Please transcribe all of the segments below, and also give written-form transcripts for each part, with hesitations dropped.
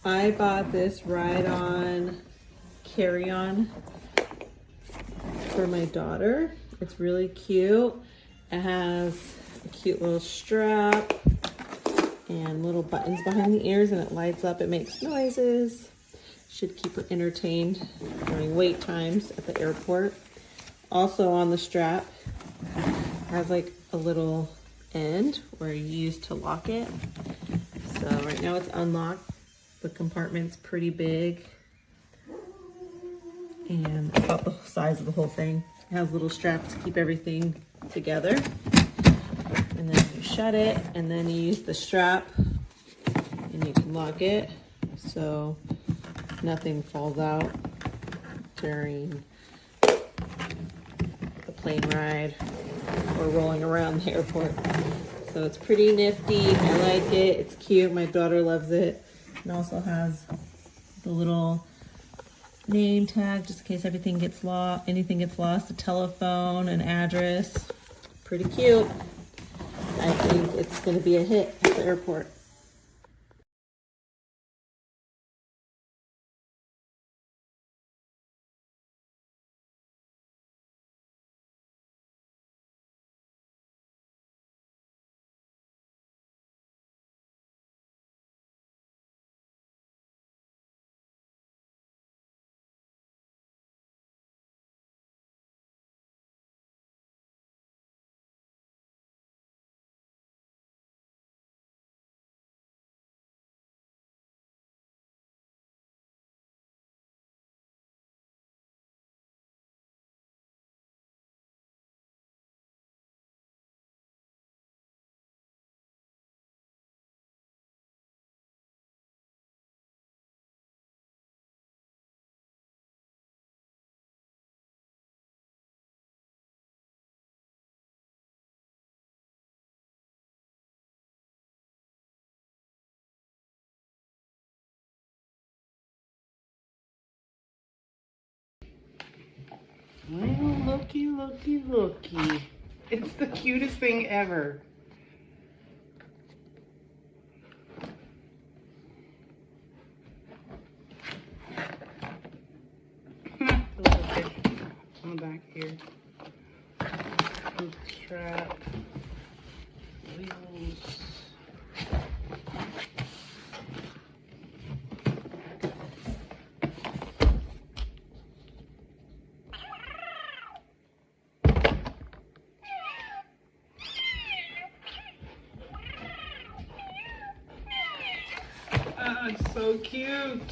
I bought this ride-on carry-on for my daughter. It's really cute. It has a cute little strap and little buttons behind the ears, and it lights up. It makes noises. Should keep her entertained during wait times at the airport. Also on the strap has like a little end where you use to lock it. So right now it's unlocked. The compartment's pretty big and about the size of the whole thing. It has little straps to keep everything together. And then you shut it, and then you use the strap and you can lock it so nothing falls out during the plane ride or rolling around the airport. So it's pretty nifty. I like it. It's cute. My daughter loves it. It also has the little name tag just in case anything gets lost, a telephone, an address. Pretty cute. I think it's going to be a hit at the airport. Well, looky, looky, looky. It's the cutest thing ever. Little fish on the back here. Strap. Wheels. Oh, it's so cute.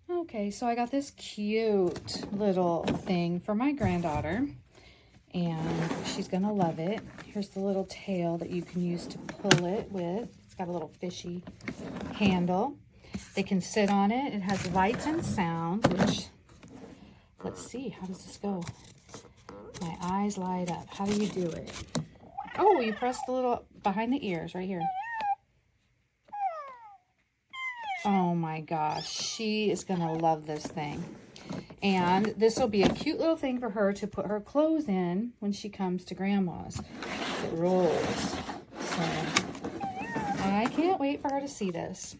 Okay, so I got this cute little thing for my granddaughter, and she's gonna love it. Here's the little tail that you can use to pull it with. It's got a little fishy handle. They can sit on it. It has lights and sound, which, let's see, how does this go? My eyes light up. How do you do it? Oh, you press the little behind the ears right here. Oh my gosh, she is gonna love this thing. And this will be a cute little thing for her to put her clothes in when she comes to grandma's. It rolls. So I can't wait for her to see this.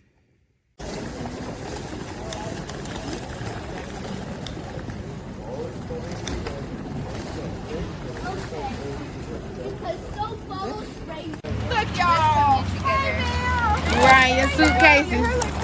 Look, y'all. Right, your suitcases.